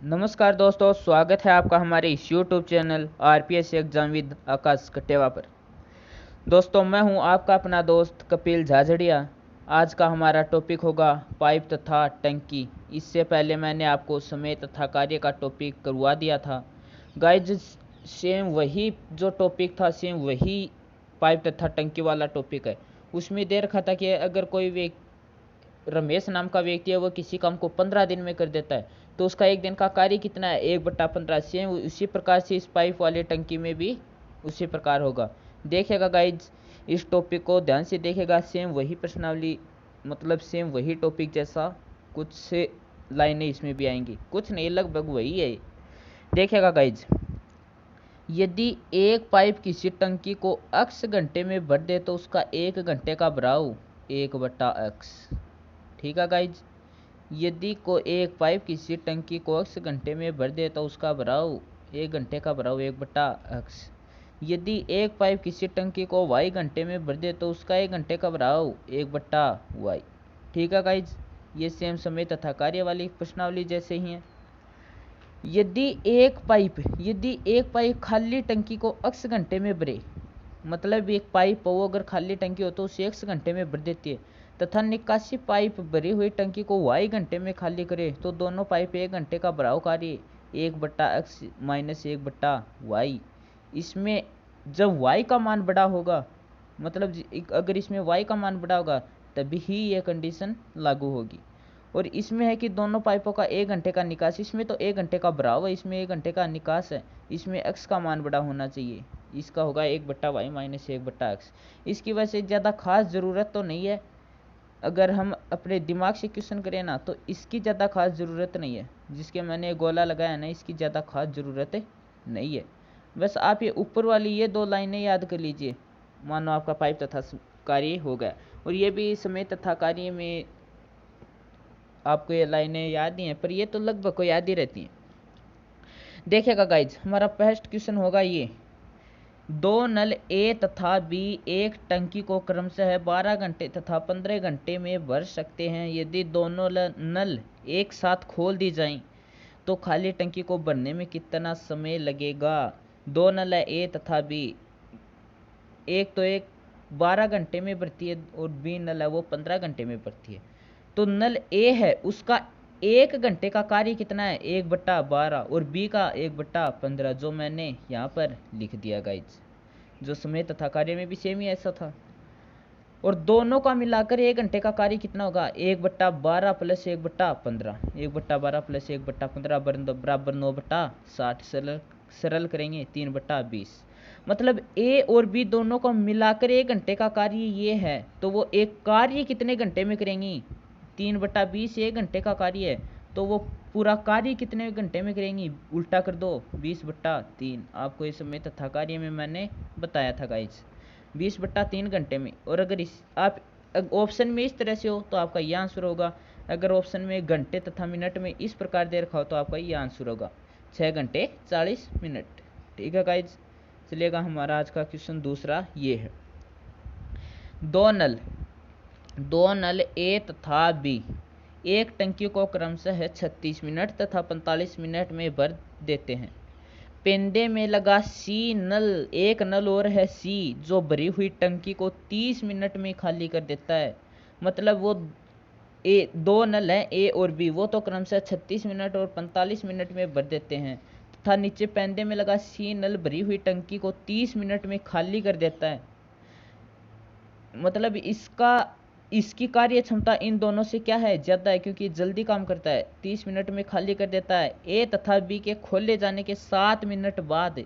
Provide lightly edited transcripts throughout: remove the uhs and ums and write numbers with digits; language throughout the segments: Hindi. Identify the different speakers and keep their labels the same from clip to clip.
Speaker 1: नमस्कार दोस्तों, स्वागत है आपका हमारे इस YouTube channel RPS exam with Akash Kateva पर। दोस्तों, मैं हूं आपका अपना दोस्त कपिल झाझड़िया। आज का हमारा टॉपिक होगा पाइप तथा टंकी। इससे पहले मैंने आपको समय तथा कार्य का टॉपिक करवा दिया था गाइज। सेम वही जो टॉपिक था, सेम वही पाइप तथा टंकी वाला टॉपिक है। उसमें दे रखा था कि अगर कोई रमेश नाम का व्यक्ति है, वो किसी काम को 15 दिन में कर देता है, तो उसका एक दिन का कार्य कितना है? 1/15। सेम उसी प्रकार से इस पाइप वाली टंकी में भी उसी प्रकार होगा। देखिएगा गाइज, इस टॉपिक को ध्यान से देखिएगा। सेम वही प्रश्नावली, मतलब सेम वही टॉपिक जैसा कुछ से लाइनें इसमें भी आएंगी, कुछ नहीं, लगभग वही है। देखिएगा गाइज, यदि एक पाइप किसी टंकी को x घंटे में भर दे तो उसका 1 घंटे का भराव 1/x। ठीक है गाइज, यदि को एक पाइप किसी टंकी को x घंटे में भर दे तो उसका भराव 1 घंटे का भराव 1/x। यदि एक पाइप किसी टंकी को y घंटे में भर दे तो उसका 1 घंटे का भराव 1/y। ठीक है गाइज, ये सेम समय तथा कार्य वाली प्रश्नावली जैसे ही है। यदि एक पाइप खाली टंकी को x घंटे में भरे, मतलब एक पाइप वो अगर खाली टंकी हो तो उसे x घंटे में भर देती है, तथा निकासी पाइप भरी हुई टंकी को y घंटे में खाली करे, तो दोनों पाइप 1 घंटे का भराव कार्य 1/x माइनस 1/y। इसमें जब y का मान बड़ा होगा, मतलब अगर इसमें y का मान बड़ा होगा तभी ही यह कंडीशन लागू होगी। और इसमें है कि दोनों पाइपों का 1 घंटे का निकास, इसमें तो 1 घंटे का भराव है, इसमें 1 घंटे का निकास है, इसमें x का मान बड़ा होना चाहिए। इसका होगा 1/y माइनस 1/x। इसकी वजह से ज़्यादा खास ज़रूरत तो नहीं है। अगर हम अपने दिमाग से क्वेश्चन करें ना, तो इसकी ज़्यादा खास ज़रूरत नहीं है। जिसके मैंने गोला लगाया ना, इसकी ज़्यादा खास ज़रूरत नहीं है। बस आप ये ऊपर वाली ये 2 लाइनें याद कर लीजिए। मानो आपका पाइप तथा कार्य हो गया, और ये भी समय तथा कार्य में आपको ये लाइनें याद ही हैं, पर ये तो लगभग को याद ही रहती हैं। देखिएगा गाइज, हमारा फर्स्ट क्वेश्चन होगा ये। 2 नल ए तथा बी एक टंकी को क्रमशः 12 घंटे तथा 15 घंटे में भर सकते हैं। यदि दोनों नल एक साथ खोल दी जाएं तो खाली टंकी को भरने में कितना समय लगेगा? 2 नल है ए तथा बी, एक 12 घंटे में भरती है और बी नल है वो 15 घंटे में भरती है। तो नल ए है उसका 1 घंटे का कार्य कितना है? 1/12, और बी का 1/15, जो मैंने यहाँ पर लिख दिया गाइज। जो समय तथा कार्य में भी सेम ही ऐसा था। और दोनों का मिलाकर 1 घंटे का कार्य कितना होगा? 1/12 प्लस 1/15, 1/12 प्लस 1/15 बराबर 9/60। सरल करेंगे 3/20। मतलब ए और बी दोनों को मिलाकर 1 घंटे का कार्य ये है, तो वो एक कार्य कितने घंटे में करेंगी? 3/20 1 घंटे का कार्य है, तो वो पूरा कार्य कितने घंटे में करेंगी? उल्टा कर दो, 20/3। आपको इस समय तथा कार्य में मैंने बताया था गाइज, 20/3 घंटे में। और अगर इस आप ऑप्शन में इस तरह से हो तो आपका ये आंसर होगा। अगर ऑप्शन में घंटे तथा मिनट में इस प्रकार दे रखा हो तो आपका ये आंसर होगा 6 घंटे 40 मिनट। ठीक है गाइज, चलिएगा हमारा आज का क्वेश्चन दूसरा ये है। दो नल ए तथा बी एक टंकी को क्रमशः 36 मिनट तथा 45 मिनट में भर देते हैं। पेंदे में लगा सी नल, एक नल और है सी, जो भरी हुई टंकी को 30 मिनट में खाली कर देता है। मतलब वो दो नल हैं ए और बी, वो तो क्रमशः 36 मिनट और 45 मिनट में भर देते हैं, तथा नीचे पेंदे में लगा सी नल भरी हुई टंकी को 30 मिनट में खाली कर देता है। मतलब इसकी कार्य क्षमता इन दोनों से क्या है? ज़्यादा है, क्योंकि जल्दी काम करता है, 30 मिनट में खाली कर देता है। ए तथा बी के खोले जाने के 7 मिनट बाद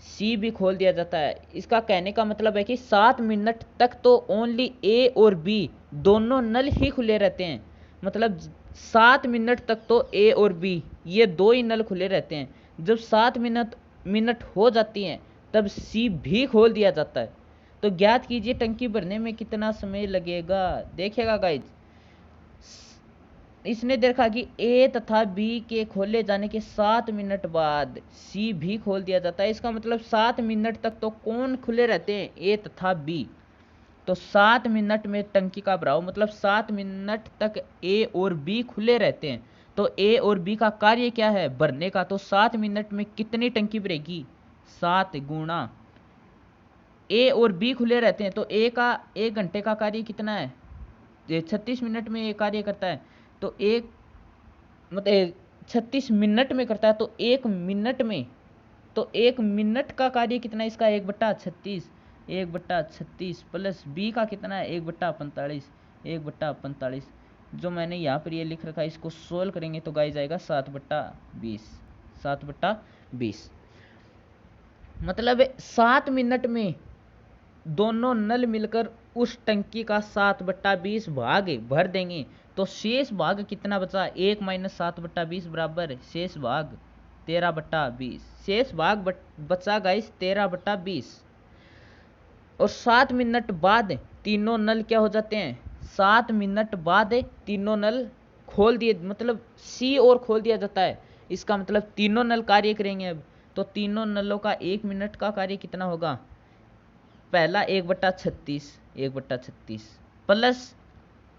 Speaker 1: सी भी खोल दिया जाता है। इसका कहने का मतलब है कि 7 मिनट तक तो ओनली ए और बी दोनों नल ही खुले रहते हैं। मतलब 7 मिनट तक तो ए और बी ये दो ही नल खुले रहते हैं। जब 7 मिनट हो जाती हैं तब सी भी खोल दिया जाता है। तो ज्ञात कीजिए टंकी भरने में कितना समय लगेगा। देखिएगा गाइज, इसने देखा कि ए तथा बी के खोले जाने के 7 मिनट बाद सी भी खोल दिया जाता है। इसका मतलब 7 मिनट तक तो कौन खुले रहते हैं? ए तथा बी। तो 7 मिनट में टंकी का भराव, मतलब 7 मिनट तक ए और बी खुले रहते हैं, तो ए और बी का कार्य क्या है, भरने का। तो 7 मिनट में कितनी टंकी भरेगी, 7 गुणा ए और बी खुले रहते हैं, तो ए का 1 घंटे का कार्य कितना है, 36 मिनट में ये कार्य करता है। तो एक मतलब 36 मिनट में करता है, तो 1 मिनट में, तो 1 मिनट का कार्य कितना है इसका, 1/36, 1/36 प्लस बी का कितना है 1/45, 1/45। जो मैंने यहाँ पर ये लिख रखा है इसको सोल्व करेंगे तो गाइस आएगा 7/20, 7/20। मतलब 7 मिनट में दोनों नल मिलकर उस टंकी का 7/20 भाग भर देंगे। तो शेष भाग कितना बचा, 1 - 7/20 बराबर शेष भाग 13/20। शेष भाग बचा गाइस 13/20। और 7 मिनट बाद तीनों नल क्या हो जाते हैं, 7 मिनट बाद तीनों नल खोल दिए, मतलब सी और खोल दिया जाता है। इसका मतलब तीनों नल कार्य करेंगे अब। तो तीनों नलों का 1 मिनट का कार्य कितना होगा, पहला 1/36, 1/36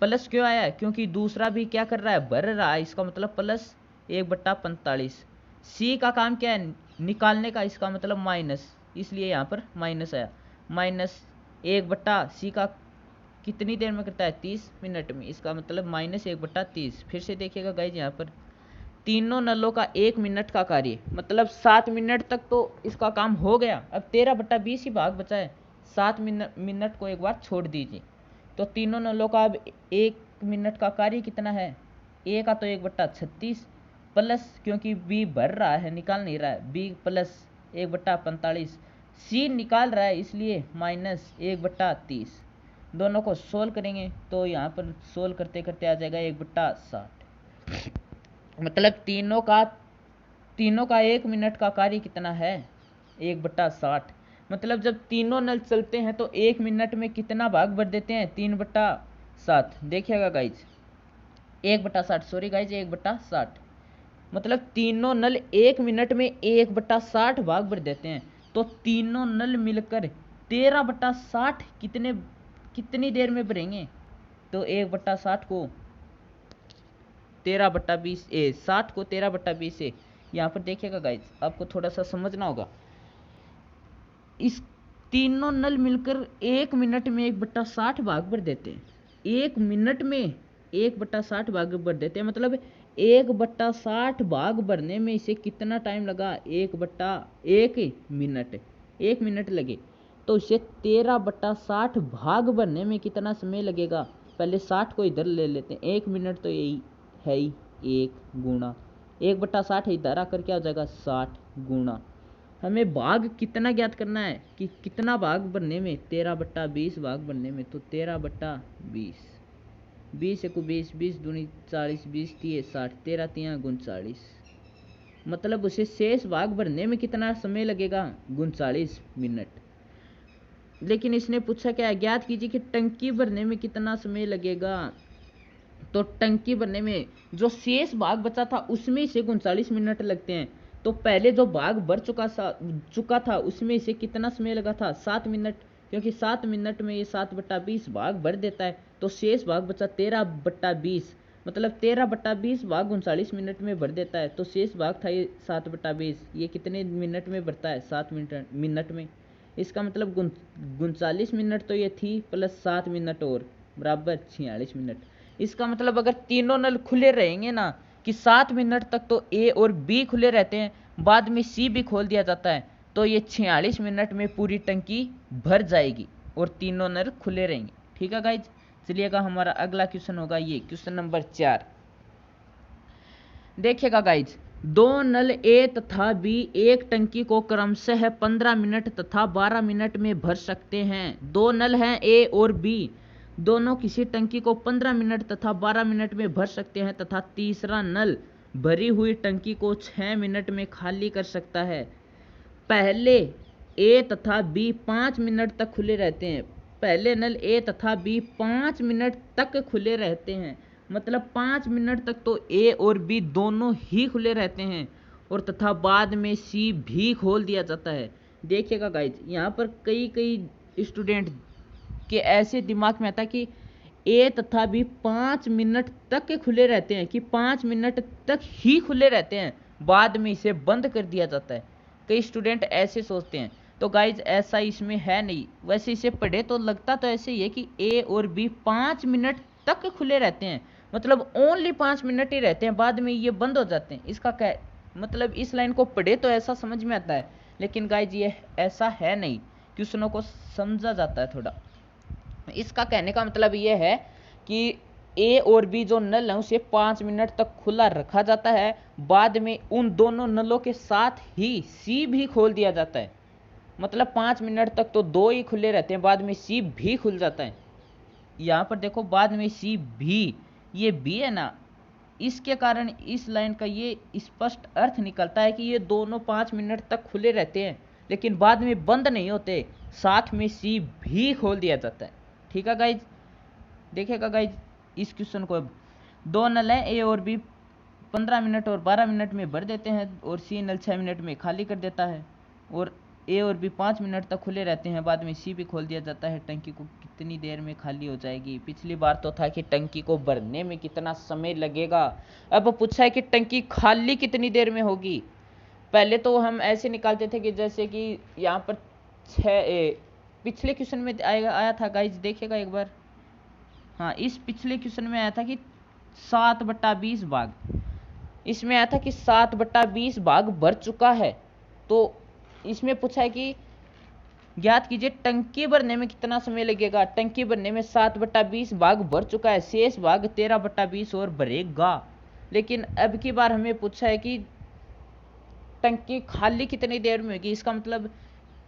Speaker 1: प्लस क्यों आया, क्योंकि दूसरा भी क्या कर रहा है, भर रहा है। इसका मतलब प्लस 1/45। सी का काम क्या है, निकालने का, इसका मतलब माइनस, इसलिए यहाँ पर माइनस आया। माइनस 1 सी का कितनी देर में करता है, 30 मिनट में। इसका मतलब -1/30। फिर से देखिएगा गाइज, यहाँ पर तीनों नलों का 1 मिनट का कार्य, मतलब 7 मिनट तक तो इसका काम हो गया। अब 13/20 ही भाग बचा है, 7 मिनट को एक बार छोड़ दीजिए। तो तीनों नलों का अब 1 मिनट का कार्य कितना है, ए का तो 1/36 प्लस, क्योंकि बी भर रहा है निकाल नहीं रहा है, बी प्लस 1/45, सी निकाल रहा है इसलिए -1/30। दोनों को सोल्व करेंगे तो यहाँ पर सोल्व करते करते आ जाएगा 1/60। मतलब तीनों का 1 मिनट का कार्य कितना है, 1/60। मतलब जब तीनों नल चलते हैं तो 1 मिनट में कितना भाग भर देते हैं, 3/7। देखिएगा गाइज 1/60, सॉरी गाइज 1/60। मतलब तीनों नल 1 मिनट में 1/60 भाग भर देते हैं। तो तीनों नल मिलकर 13/60 कितनी देर में भरेंगे। तो 1/60 को 13/20 60 को 13/20 से, यहाँ पर देखिएगा गाइज आपको थोड़ा सा समझना होगा। इस तीनों नल मिलकर 1 मिनट में 1/60 भाग भर देते हैं, 1 मिनट में 1/60 भाग भर देते हैं। मतलब 1/60 भाग भरने में इसे कितना टाइम लगा, 1 मिनट, 1 मिनट लगे। तो इसे 13/60 भाग भरने में कितना समय लगेगा, पहले 60 को इधर ले लेते हैं, 1 मिनट तो यही है ही, 1 गुणा 1/60 इधर आकर क्या हो जाएगा 60 गुणा, हमें भाग कितना ज्ञात करना है कि कितना भाग भरने में, 13/20 भाग भरने में। तो 13/20, 20 × 20, 20 दूनी 40, 20 तिये 60, 13 तिया 39। मतलब उसे शेष भाग भरने में कितना समय लगेगा, 39 मिनट। लेकिन इसने पूछा क्या है, ज्ञात कीजिए कि टंकी भरने में कितना समय लगेगा। तो टंकी भरने में जो शेष भाग बचा था उसमें से 39 मिनट लगते हैं। तो पहले जो भाग भर चुका था उसमें से कितना समय लगा था, 7 मिनट, क्योंकि 7 मिनट में ये 7/20 भाग भर देता है। तो शेष भाग बचा 13/20, मतलब 13/20 भाग 39 मिनट में भर देता है। तो शेष भाग था ये 7/20, ये कितने मिनट में भरता है, 7 मिनट में। इसका मतलब 39 मिनट तो ये थी, प्लस 7 मिनट और बराबर 46 मिनट। इसका मतलब अगर तीनों नल खुले रहेंगे ना, कि 7 मिनट तक तो ए और बी खुले रहते हैं, बाद में सी भी खोल दिया जाता है, तो ये 46 मिनट में पूरी टंकी भर जाएगी और तीनों नल खुले रहेंगे। ठीक है गाइज, चलिएगा हमारा अगला क्वेश्चन होगा ये क्वेश्चन नंबर 4। देखिएगा गाइज, दो नल ए तथा बी एक टंकी को क्रमशः 15 मिनट तथा 12 मिनट में भर सकते हैं। दो नल हैं ए और बी, दोनों किसी टंकी को 15 मिनट तथा 12 मिनट में भर सकते हैं तथा तीसरा नल भरी हुई टंकी को 6 मिनट में खाली कर सकता है। पहले ए तथा बी 5 मिनट तक खुले रहते हैं। पहले नल ए तथा बी 5 मिनट तक खुले रहते हैं, मतलब 5 मिनट तक तो ए और बी दोनों ही खुले रहते हैं और तथा बाद में सी भी खोल दिया जाता है। देखिएगा गाइज, यहाँ पर कई स्टूडेंट के ऐसे दिमाग में आता है कि ए तथा बी 5 मिनट तक के खुले रहते हैं, कि 5 मिनट तक ही खुले रहते हैं, बाद में इसे बंद कर दिया जाता है। कई स्टूडेंट ऐसे सोचते हैं, तो गाइज ऐसा इसमें है नहीं। वैसे इसे पढ़े तो लगता तो ऐसे ही है कि ए और बी 5 मिनट तक खुले रहते हैं, मतलब ओनली 5 मिनट ही रहते हैं, बाद में ये बंद हो जाते हैं। इसका क्या मतलब, इस लाइन को पढ़े तो ऐसा समझ में आता है, लेकिन गाइज ये ऐसा है नहीं, क्वेश्चनों को समझा जाता है थोड़ा। इसका कहने का मतलब ये है कि ए और बी जो नल है उसे 5 मिनट तक खुला रखा जाता है, बाद में उन दोनों नलों के साथ ही सी भी खोल दिया जाता है। मतलब 5 मिनट तक तो दो ही खुले रहते हैं, बाद में सी भी खुल जाता है। यहाँ पर देखो, बाद में सी भी, ये बी है ना, इसके कारण इस लाइन का ये स्पष्ट अर्थ निकलता है कि ये दोनों 5 मिनट तक खुले रहते हैं, लेकिन बाद में बंद नहीं होते, साथ में सी भी खोल दिया जाता है। ठीक है गाइज, देखिएगा गाइज इस क्वेश्चन को। अब दो नल हैं ए और बी, 15 मिनट और 12 मिनट में भर देते हैं, और सी नल 6 मिनट में खाली कर देता है, और ए और बी 5 मिनट तक खुले रहते हैं, बाद में सी भी खोल दिया जाता है। टंकी को कितनी देर में खाली हो जाएगी? पिछली बार तो था कि टंकी को भरने में कितना समय लगेगा, अब पूछा है कि टंकी खाली कितनी देर में होगी। पहले तो हम ऐसे निकालते थे कि जैसे कि यहाँ पर 6, पिछले क्वेश्चन में आया था गाइज, देखिएगा एक बार। हाँ, इस पिछले क्वेश्चन में आया था कि 7/20 भाग, इसमें आया था कि 7/20 भाग भर चुका है। तो इसमें पूछा है कि ज्ञात कीजिए टंकी भरने में कितना समय लगेगा। टंकी भरने में 7/20 भाग भर चुका है, शेष भाग 13/20 और भरेगा। लेकिन अब की बार हमें पूछा है कि टंकी खाली कितनी देर में होगी। इसका मतलब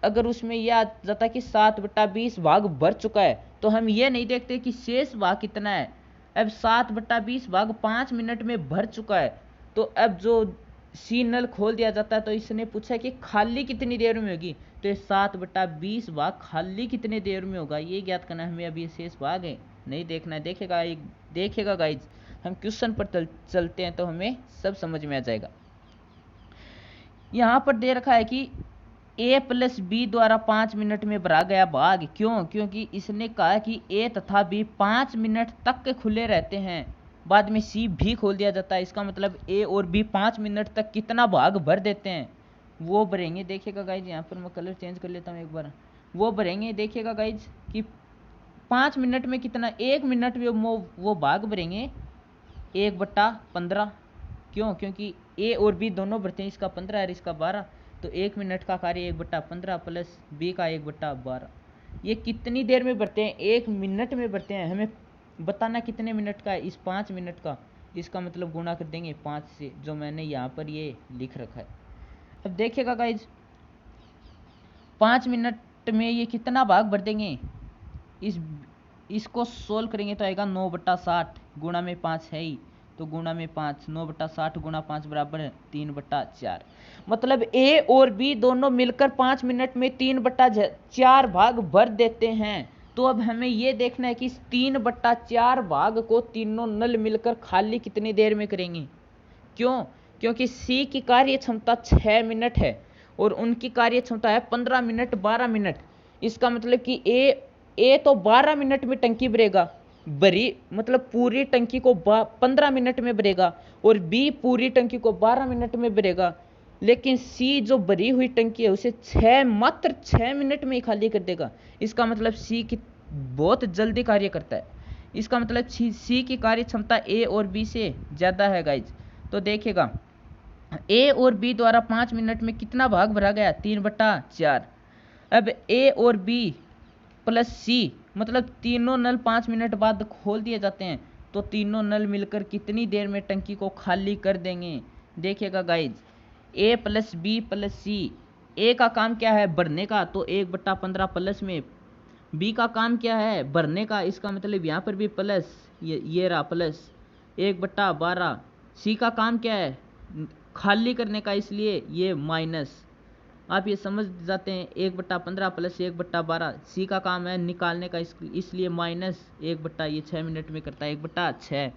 Speaker 1: अगर उसमें यह आ जाता कि 7/20 भाग भर चुका है, तो हम ये नहीं देखते कि शेष भाग कितना है। अब 7/20 भाग 5 मिनट में भर चुका है, तो अब जो सी नल खोल दिया जाता है, तो इसने पूछा है कि खाली कितनी देर में होगी, तो 7/20 भाग खाली कितने देर में होगा, ये ज्ञात करना है हमें। अभी शेष भाग है नहीं देखना है, देखिएगा गाइज, हम क्वेश्चन पर चलते हैं तो हमें सब समझ में आ जाएगा। यहाँ पर दे रखा है कि ए प्लस बी द्वारा 5 मिनट में भरा गया भाग, क्यों? क्योंकि इसने कहा कि ए तथा बी 5 मिनट तक के खुले रहते हैं, बाद में सी भी खोल दिया जाता है। इसका मतलब ए और बी 5 मिनट तक कितना भाग भर देते हैं, वो भरेंगे। देखिएगा गाइज, यहाँ पर मैं कलर चेंज कर लेता हूँ एक बार, वो भरेंगे। देखिएगा गाइज कि 5 मिनट में कितना, 1 मिनट में वो भाग भरेंगे 1/15। क्यों? क्योंकि ए और बी दोनों भरते हैं, इसका 15 और इसका 12, तो 1 मिनट का कार्य 1/15 प्लस बी का 1/12। ये कितनी देर में भरते हैं? 1 मिनट में भरते हैं। हमें बताना कितने मिनट का है, इस 5 मिनट का। इसका मतलब गुणा कर देंगे 5 से, जो मैंने यहाँ पर ये लिख रखा है। अब देखिएगा गाइज, 5 मिनट में ये कितना भाग भर देंगे, इसको सोल्व करेंगे तो आएगा 9/60, गुणा में 5 है ही, तो गुणा में 5, 9/60 गुणा 5 बराबर 3/4। मतलब ए और बी दोनों मिलकर 5 मिनट में 3/4 भाग भर देते हैं। तो अब हमें ये देखना है कि इस 3/4 भाग को तीनों नल मिलकर खाली कितनी देर में करेंगे। क्यों? क्योंकि सी की कार्य क्षमता 6 मिनट है और उनकी कार्य क्षमता है 15 मिनट 12 मिनट। इसका मतलब कि ए तो 12 मिनट में टंकी भरेगा, भरी मतलब पूरी टंकी को 15 मिनट में भरेगा, और बी पूरी टंकी को 12 मिनट में भरेगा। लेकिन सी जो भरी हुई टंकी है उसे मात्र 6 मिनट में ही खाली कर देगा। इसका मतलब सी की बहुत जल्दी कार्य करता है। इसका मतलब सी की कार्य क्षमता ए और बी से ज़्यादा है गाइज। तो देखिएगा, ए और बी द्वारा 5 मिनट में कितना भाग भरा गया, 3/4। अब ए और बी प्लस सी, मतलब तीनों नल 5 मिनट बाद खोल दिए जाते हैं, तो तीनों नल मिलकर कितनी देर में टंकी को खाली कर देंगे। देखिएगा गाइज, ए प्लस बी प्लस सी, ए का काम क्या है, भरने का, तो 1/15 प्लस में, बी का काम क्या है, भरने का, इसका मतलब यहाँ पर भी प्लस, ये रहा प्लस 1/12। सी का काम क्या है, खाली करने का, इसलिए ये माइनस। आप ये समझ जाते हैं, 1/15 प्लस 1/12। सी का काम है निकालने का, इसलिए माइनस 1 ये 6 मिनट में करता है 1/6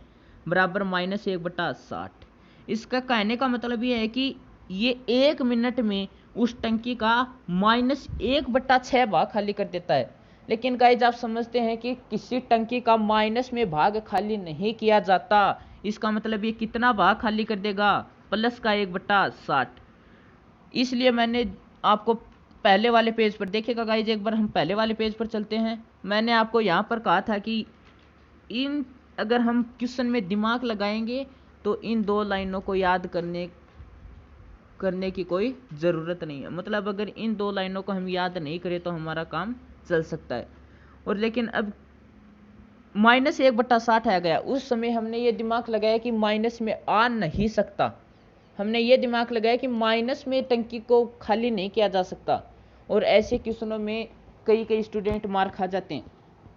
Speaker 1: बराबर माइनस 1/60। इसका कहने का मतलब ये है कि ये 1 मिनट में उस टंकी का -1/6 भाग खाली कर देता है। लेकिन गाइज आप समझते हैं कि किसी टंकी का माइनस में भाग खाली नहीं किया जाता। इसका मतलब ये कितना भाग खाली कर देगा, प्लस का 1/60। इसलिए मैंने आपको पहले वाले पेज पर, देखिएगा गाइज एक बार हम पहले वाले पेज पर चलते हैं। मैंने आपको यहाँ पर कहा था कि इन अगर हम क्वेश्चन में दिमाग लगाएंगे तो इन दो लाइनों को याद करने की कोई ज़रूरत नहीं है। मतलब अगर इन दो लाइनों को हम याद नहीं करें तो हमारा काम चल सकता है। और लेकिन अब -1/60 आ गया, उस समय हमने ये दिमाग लगाया कि माइनस में आ नहीं सकता। हमने ये दिमाग लगाया कि माइनस में टंकी को खाली नहीं किया जा सकता, और ऐसे क्वेश्चनों में कई स्टूडेंट मार खा जाते हैं।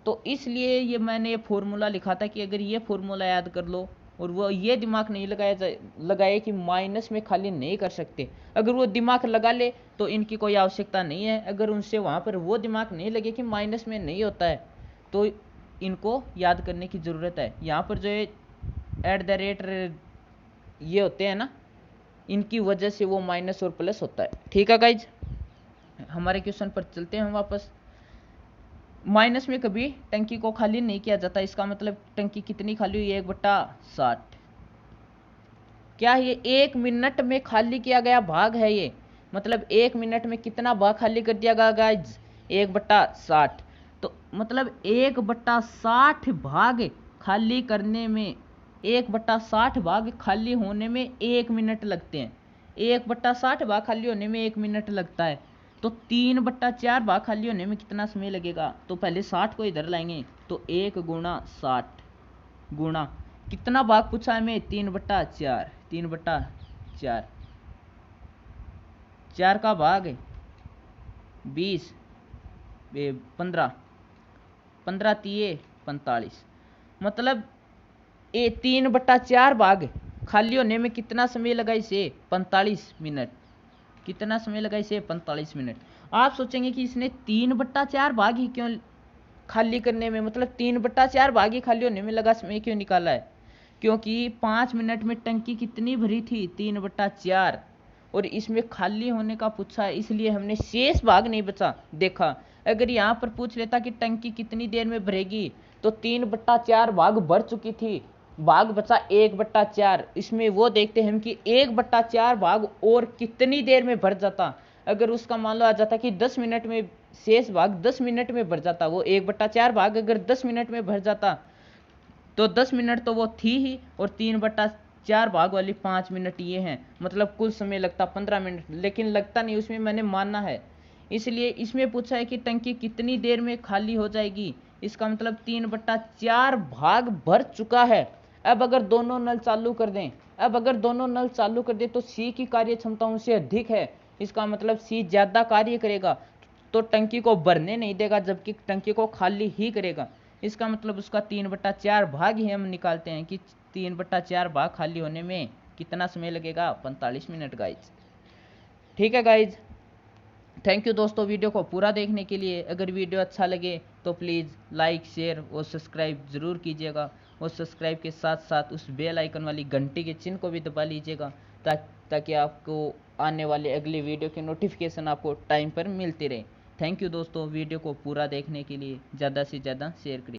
Speaker 1: तो इसलिए ये मैंने ये फॉर्मूला लिखा था कि अगर ये फॉर्मूला याद कर लो और वो ये दिमाग नहीं लगाए कि माइनस में खाली नहीं कर सकते, अगर वो दिमाग लगा ले तो इनकी कोई आवश्यकता नहीं है। अगर उनसे वहाँ पर वो दिमाग नहीं लगे कि माइनस में नहीं होता है तो इनको याद करने की ज़रूरत है। यहाँ पर जो है @ ये होते हैं ना, इनकी वजह से वो माइनस और प्लस होता है। ठीक है गाइज, हमारे क्वेश्चन पर चलते हैं हम वापस। माइनस में कभी टंकी को खाली नहीं किया जाता, इसका मतलब टंकी कितनी खाली हुई है, 1/60। क्या ये 1 मिनट में खाली किया गया भाग है ये, मतलब 1 मिनट में कितना भाग खाली कर दिया गया गाइज, 1/60। तो मतलब 1/60 भाग खाली करने में, 1/60 भाग खाली होने में 1 मिनट लगते हैं। 1/60 भाग खाली होने में 1 मिनट लगता है, तो 3/4 भाग खाली होने में कितना समय लगेगा। तो पहले 60 को इधर लाएंगे, तो 1 × 60 गुणा कितना भाग पूछा हमें, 3/4। 3/4 4 का भाग 20, 15, 15 × 45, मतलब 3/4 भाग खाली होने में कितना समय लगा इसे, 45 मिनट। कितना समय लगा इसे, 45 मिनट। आप सोचेंगे कि इसने 3/4 भाग ही क्यों खाली करने में, मतलब 3/4 भाग ही खाली होने में लगा समय क्यों निकाला है, क्योंकि 5 मिनट में टंकी कितनी भरी थी, 3/4, और इसमें खाली होने का पूछा है, इसलिए हमने शेष भाग नहीं बचा देखा। अगर यहाँ पर पूछ लेता कि टंकी कितनी देर में भरेगी, तो 3/4 भाग भर चुकी थी, भाग बचा 1/4। इसमें वो देखते हैं हम कि 1/4 भाग और कितनी देर में भर जाता। अगर उसका मान लो आ जाता कि 10 मिनट में, शेष भाग 10 मिनट में भर जाता, वो 1/4 भाग अगर 10 मिनट में भर जाता तो 10 मिनट तो वो थी ही, और 3/4 भाग वाली 5 मिनट ये हैं, मतलब कुल समय लगता 15 मिनट, लेकिन लगता नहीं, उसमें मैंने माना है। इसलिए इसमें पूछा है कि टंकी कितनी देर में खाली हो जाएगी, इसका मतलब 3/4 भाग भर चुका है। अब अगर दोनों नल चालू कर दें, तो सी की कार्य क्षमता उनसे अधिक है, इसका मतलब सी ज़्यादा कार्य करेगा, तो टंकी को भरने नहीं देगा, जबकि टंकी को खाली ही करेगा। इसका मतलब उसका 3/4 भाग ही हम निकालते हैं कि 3/4 भाग खाली होने में कितना समय लगेगा, 45 मिनट गाइज। ठीक है गाइज, थैंक यू दोस्तों वीडियो को पूरा देखने के लिए। अगर वीडियो अच्छा लगे तो प्लीज़ लाइक, शेयर और सब्सक्राइब ज़रूर कीजिएगा, और सब्सक्राइब के साथ साथ उस बेल आइकन वाली घंटी के चिन्ह को भी दबा लीजिएगा, ताकि आपको आने वाले अगले वीडियो की नोटिफिकेशन आपको टाइम पर मिलती रहे। थैंक यू दोस्तों, वीडियो को पूरा देखने के लिए। ज़्यादा से ज़्यादा शेयर करिए।